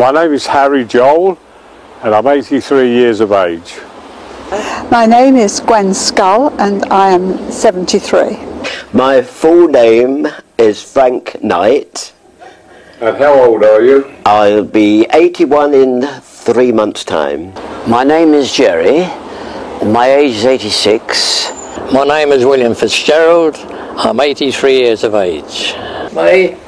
My name is Harry Joel and I'm 83 years of age. My name is Gwen Scull and I am 73. My full name is Frank Knight. And how old are you? I'll be 81 in 3 months' time. My name is Jerry and my age is 86. My name is William Fitzgerald. I'm 83 years of age. May,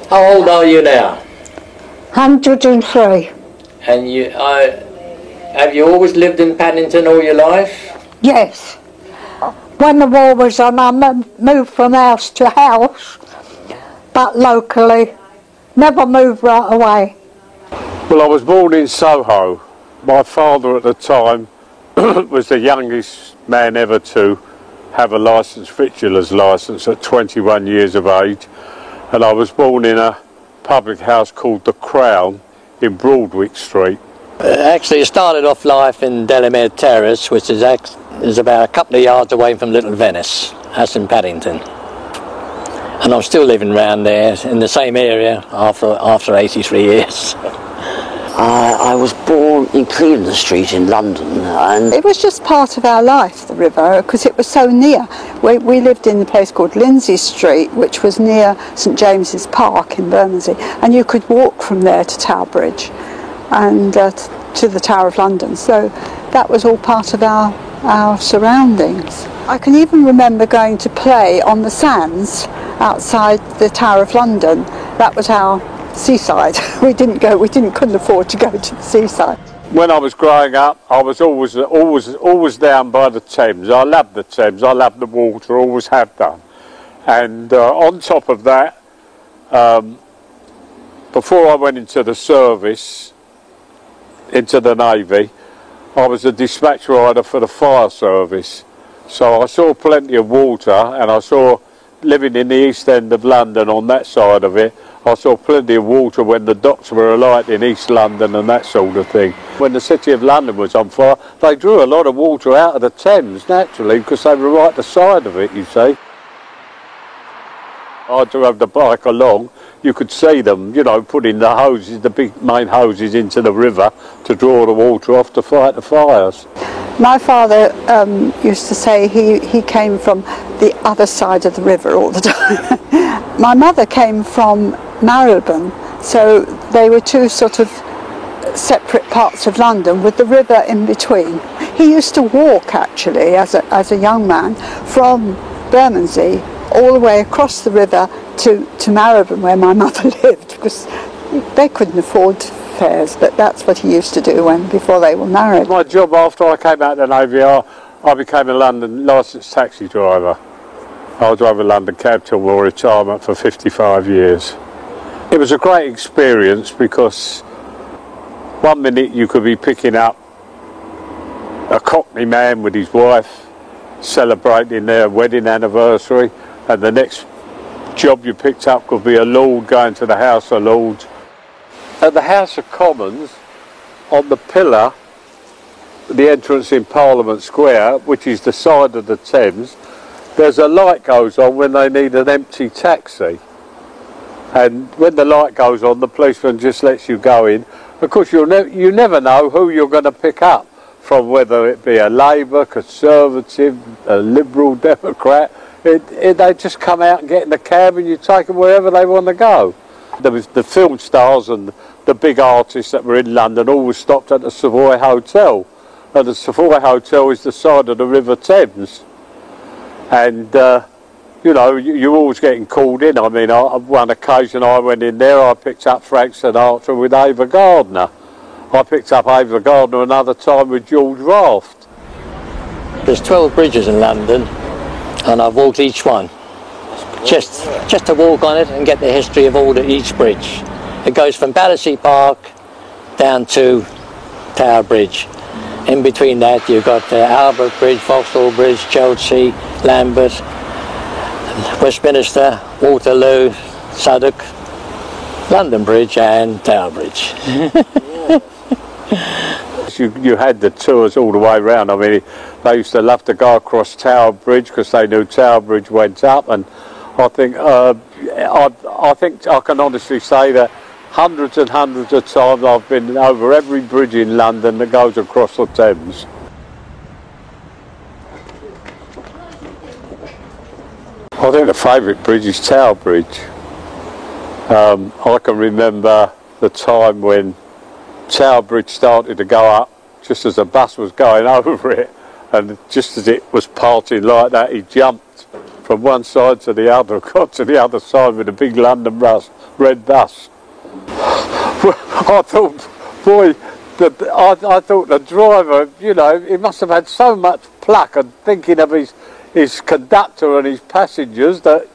how old are you now? 103. And you, have you always lived in Paddington all your life? Yes. When the war was on, I moved from house to house, but locally. Never moved right away. Well, I was born in Soho. My father at the time was the youngest man ever to have a licence, victualler's licence, at 21 years of age. And I was born in a public house called The Crown in Broadwick Street. Actually, it started off life in Delamere Terrace, which is about a couple of yards away from Little Venice. That's in Paddington. And I'm still living around there in the same area after 83 years. I was born in Cleveland Street in London, and It was just part of our life, the river, because it was so near. We lived in a place called Lindsay Street, which was near St James's Park in Bermondsey, and you could walk from there to Tower Bridge and to the Tower of London. So that was all part of our surroundings. I can even remember going to play on the sands outside the Tower of London. That was our seaside. Couldn't afford to go to the seaside. When I was growing up, I was always down by the Thames. I loved the Thames. I loved the water. Always have done. And on top of that, before I went into the service, into the Navy, I was a dispatch rider for the fire service. So I saw plenty of water, and I saw, living in the East End of London on that side of it, I saw plenty of water when the docks were alight in East London and that sort of thing. When the City of London was on fire, they drew a lot of water out of the Thames, naturally, because they were right the side of it, you see. I drove the bike along, you could see them, you know, putting the hoses, the big main hoses into the river to draw the water off to fight the fires. My father used to say he came from the other side of the river all the time. My mother came from Marylebone, so they were two sort of separate parts of London with the river in between. He used to walk actually as a young man from Bermondsey all the way across the river to Marylebone, where my mother lived, because they couldn't afford fares, but that's what he used to do before they were married. My job after I came out of the Navy, I became a London licensed taxi driver. I drove a London cab till my retirement for 55 years. It was a great experience because one minute you could be picking up a Cockney man with his wife celebrating their wedding anniversary, and the next job you picked up could be a lord going to the House of Lords. At the House of Commons, on the pillar, the entrance in Parliament Square, which is the side of the Thames, there's a light goes on when they need an empty taxi. And when the light goes on, the policeman just lets you go in. Of course, you never know who you're going to pick up, from whether it be a Labour, Conservative, a Liberal, Democrat. They just come out and get in the cab and you take them wherever they want to go. There was the film stars and the big artists that were in London always stopped at the Savoy Hotel. And the Savoy Hotel is the side of the River Thames. And, you know, you're always getting called in. I mean, one occasion I went in there, I picked up Frank Sinatra with Ava Gardner. I picked up Ava Gardner another time with George Raft. There's 12 bridges in London, and I've walked each one. Just to walk on it and get the history of each bridge. It goes from Battersea Park down to Tower Bridge. In between that you've got Albert Bridge, Vauxhall Bridge, Chelsea, Lambeth, Westminster, Waterloo, Southwark, London Bridge and Tower Bridge. You had the tours all the way around. I mean, they used to love to go across Tower Bridge because they knew Tower Bridge went up, and I think I can honestly say that hundreds and hundreds of times. I've been over every bridge in London that goes across the Thames. I think the favourite bridge is Tower Bridge. I can remember the time when Tower Bridge started to go up just as a bus was going over it, and just as it was parting like that, he jumped from one side to the other, got to the other side with a big London red bus. I thought, boy, I thought the driver, you know, he must have had so much pluck and thinking of his conductor and his passengers that,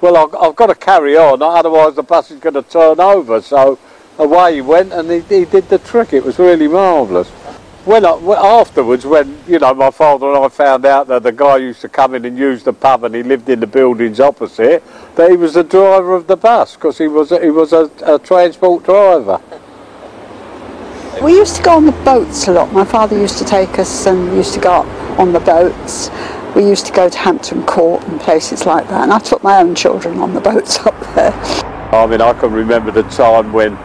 well, I've got to carry on, otherwise the bus is going to turn over. So away he went, and he did the trick. It was really marvellous. Afterwards, when, you know, my father and I found out that the guy used to come in and use the pub, and he lived in the buildings opposite, that he was the driver of the bus, because he was a transport driver. We used to go on the boats a lot. My father used to take us and used to go up on the boats. We used to go to Hampton Court and places like that, and I took my own children on the boats up there. I mean, I can remember the time when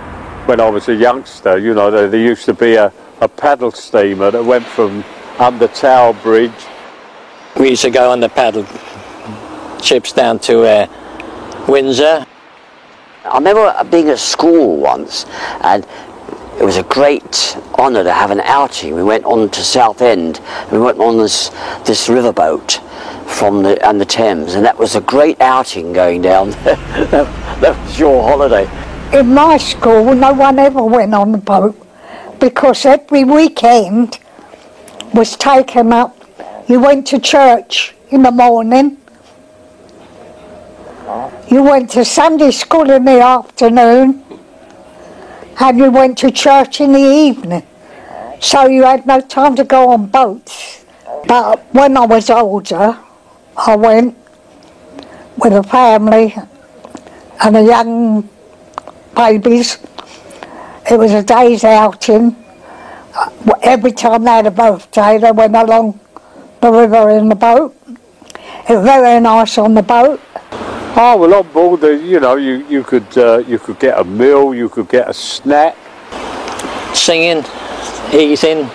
I was a youngster, you know, there used to be a paddle steamer that went from under Tower Bridge. We used to go on the paddle ships down to Windsor. I remember being at school once, and it was a great honour to have an outing. We went on to Southend, and we went on this riverboat from the Thames, and that was a great outing going down there. That was your holiday. In my school, no one ever went on the boat, because every weekend was taken up. You went to church in the morning, you went to Sunday school in the afternoon, and you went to church in the evening, so you had no time to go on boats. But when I was older, I went with a family and the young babies. It was a day's outing. Every time they had a birthday, they went along the river in the boat. It was very nice on the boat. Oh, well, on board, you know, you could get a meal, you could get a snack. Singing, eating,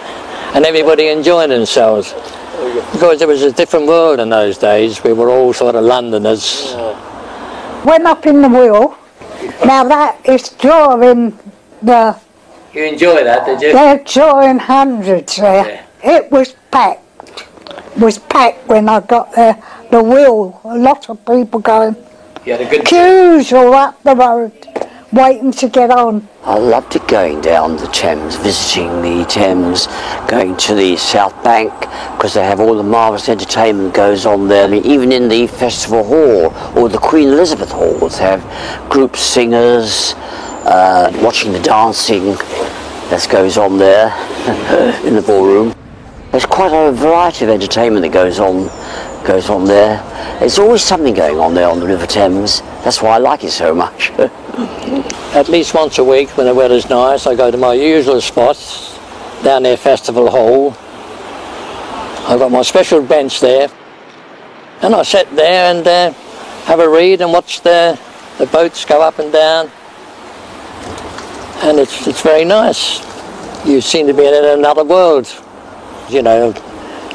and everybody enjoying themselves. Because it was a different world in those days. We were all sort of Londoners. Went up in the wheel. Now that is drawing the... You enjoy that, did you? They're drawing hundreds there. Yeah. It was packed. It was packed when I got there. The wheel, a lot of people going. You had a good queues all up the road, waiting to get on. I loved it going down the Thames, visiting the Thames, going to the South Bank, because they have all the marvellous entertainment that goes on there. I mean, even in the Festival Hall or the Queen Elizabeth Halls, they have group singers, watching the dancing that goes on there in the ballroom. There's quite a variety of entertainment that goes on there. There's always something going on there on the River Thames. That's why I like it so much. At least once a week when the weather's nice, I go to my usual spots down near Festival Hall. I've got my special bench there, and I sit there and have a read and watch the boats go up and down, and it's very nice. You seem to be in another world. You know,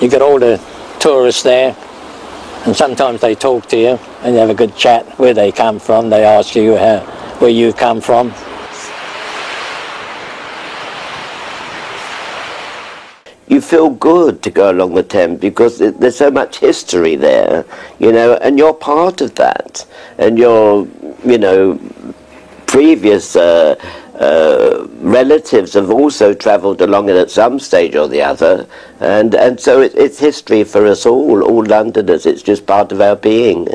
you get all the tourists there, and sometimes they talk to you and you have a good chat, where they come from. They ask you where you come from. You feel good to go along the Thames because there's so much history there, you know, and you're part of that, and your, you know, previous relatives have also travelled along it at some stage or the other, and so it's history for us all Londoners. It's just part of our being.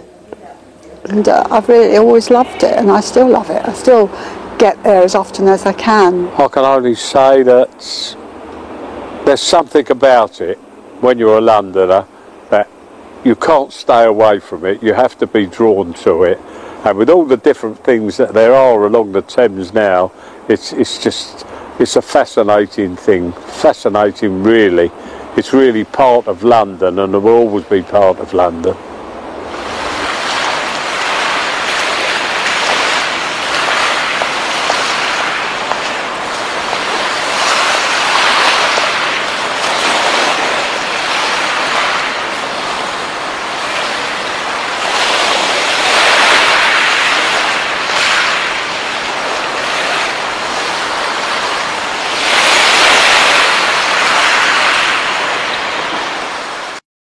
And I've really always loved it, and I still love it. I still get there as often as I can. I can only say that there's something about it when you're a Londoner that you can't stay away from it. You have to be drawn to it. And with all the different things that there are along the Thames now, it's a fascinating thing. Fascinating, really. It's really part of London, and it will always be part of London.